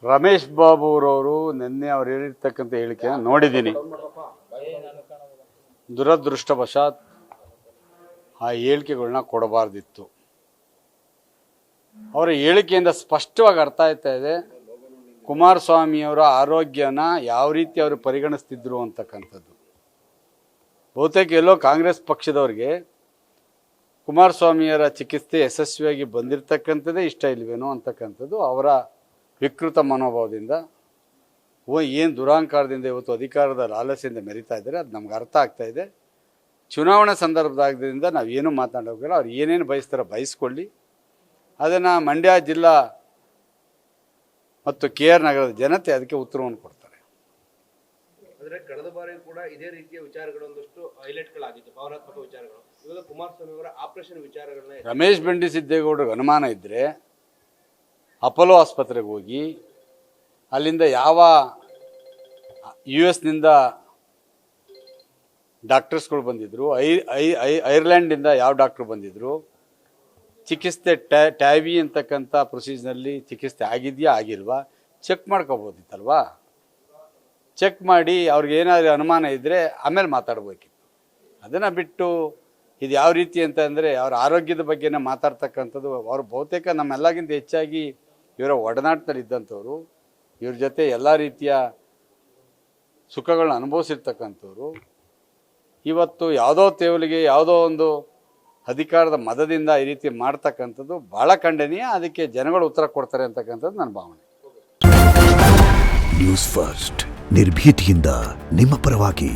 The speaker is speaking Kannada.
ರಮೇಶ್ ಬಾಬುರವರು ನಿನ್ನೆ ಅವ್ರು ಹೇಳಿರ್ತಕ್ಕಂಥ ಹೇಳಿಕೆ ನೋಡಿದ್ದೀನಿ. ದುರದೃಷ್ಟವಶಾತ್ ಆ ಹೇಳಿಕೆಗಳನ್ನ ಕೊಡಬಾರ್ದಿತ್ತು. ಅವರ ಹೇಳಿಕೆಯಿಂದ ಸ್ಪಷ್ಟವಾಗಿ ಅರ್ಥ ಆಯ್ತಾ ಇದೆ ಕುಮಾರಸ್ವಾಮಿಯವರ ಆರೋಗ್ಯನ ಯಾವ ರೀತಿ ಅವರು ಪರಿಗಣಿಸ್ತಿದ್ರು ಅಂತಕ್ಕಂಥದ್ದು. ಬಹುತೇಕ ಎಲ್ಲೋ ಕಾಂಗ್ರೆಸ್ ಪಕ್ಷದವ್ರಿಗೆ ಕುಮಾರಸ್ವಾಮಿಯವರ ಚಿಕಿತ್ಸೆ ಯಶಸ್ವಿಯಾಗಿ ಬಂದಿರತಕ್ಕಂಥದ್ದೇ ಇಷ್ಟ ಇಲ್ವೇನೋ ಅಂತಕ್ಕಂಥದ್ದು ಅವರ ವಿಕೃತ ಮನೋಭಾವದಿಂದ ಏನು ದುರಾಂಕಾರದಿಂದ ಇವತ್ತು ಅಧಿಕಾರದ ಲಾಲಸೆಯಿಂದ ಮೆರಿತಾ ಇದ್ದಾರೆ. ಅದು ನಮ್ಗೆ ಅರ್ಥ ಆಗ್ತಾ ಇದೆ. ಚುನಾವಣೆ ಸಂದರ್ಭದಾಗದಿಂದ ನಾವು ಏನೂ ಮಾತನಾಡೋಕ್ಕಿಲ್ಲ. ಅವ್ರು ಏನೇನು ಬಯಸ್ತಾರೋ ಬಯಸ್ಕೊಳ್ಳಿ. ಅದನ್ನು ಮಂಡ್ಯ ಜಿಲ್ಲಾ ಮತ್ತು KR ನಗರದ ಜನತೆ ಅದಕ್ಕೆ ಉತ್ತರವನ್ನು ಕೊಡ್ತಾರೆ. ಆದರೆ ಕಳೆದ ಬಾರಿ ಕೂಡ ಇದೇ ರೀತಿಯ ವಿಚಾರಗಳು ಒಂದಷ್ಟು ಹೈಲೈಟ್ಗಳಾಗಿತ್ತು, ಭಾವನಾತ್ಮಕ ವಿಚಾರಗಳು. ಇವಾಗ ಕುಮಾರಸ್ವಾಮಿ ಅವರ ಆಪರೇಷನ್ ವಿಚಾರಗಳನ್ನ ರಮೇಶ್ ಬೆಂಡಿ ಸಿದ್ದೇಗೌಡರಿಗೆ ಅನುಮಾನ ಇದ್ದರೆ ಅಪೋಲೋ ಆಸ್ಪತ್ರೆಗೆ ಹೋಗಿ ಅಲ್ಲಿಂದ ಯಾವ US ಡಾಕ್ಟರ್ಸ್ಗಳು ಬಂದಿದ್ದರು, ಐರ್ಲೆಂಡಿಂದ ಯಾವ ಡಾಕ್ಟ್ರು ಬಂದಿದ್ದರು, ಚಿಕಿತ್ಸೆ ಟ್ಯಾವಿ ಅಂತಕ್ಕಂಥ ಪ್ರೊಸೀಜರ್ನಲ್ಲಿ ಚಿಕಿತ್ಸೆ ಆಗಿದೆಯಾ ಆಗಿಲ್ವಾ ಚೆಕ್ ಮಾಡ್ಕೋಬೋದಿತ್ತಲ್ವಾ. ಚೆಕ್ ಮಾಡಿ ಅವ್ರಿಗೆ ಏನಾದರೂ ಅನುಮಾನ ಇದ್ದರೆ ಆಮೇಲೆ ಮಾತಾಡ್ಬೇಕಿತ್ತು. ಅದನ್ನು ಬಿಟ್ಟು ಇದು ಯಾವ ರೀತಿ ಅಂತಂದರೆ ಅವ್ರ ಆರೋಗ್ಯದ ಬಗ್ಗೆನೇ ಮಾತಾಡ್ತಕ್ಕಂಥದ್ದು. ಅವರು ಬಹುತೇಕ ನಮ್ಮೆಲ್ಲಗಿಂತ ಹೆಚ್ಚಾಗಿ ಇವರ ಒಡನಾಟದಲ್ಲಿ ಇದ್ದಂಥವ್ರು, ಇವ್ರ ಜೊತೆ ಎಲ್ಲ ರೀತಿಯ ಸುಖಗಳನ್ನ ಅನುಭವಿಸಿರ್ತಕ್ಕಂಥವ್ರು. ಇವತ್ತು ಯಾವುದೋ ತೇವಲಿಗೆ ಯಾವುದೋ ಒಂದು ಅಧಿಕಾರದ ಮದದಿಂದ ಈ ರೀತಿ ಮಾಡ್ತಕ್ಕಂಥದ್ದು ಭಾಳ ಖಂಡನೀಯ. ಅದಕ್ಕೆ ಜನಗಳು ಉತ್ತರ ಕೊಡ್ತಾರೆ ಅಂತಕ್ಕಂಥದ್ದು ನನ್ನ ಭಾವನೆ. ನ್ಯೂಸ್ ಫಸ್ಟ್ ನಿರ್ಭೀತಿಯಿಂದ ನಿಮ್ಮ ಪರವಾಗಿ.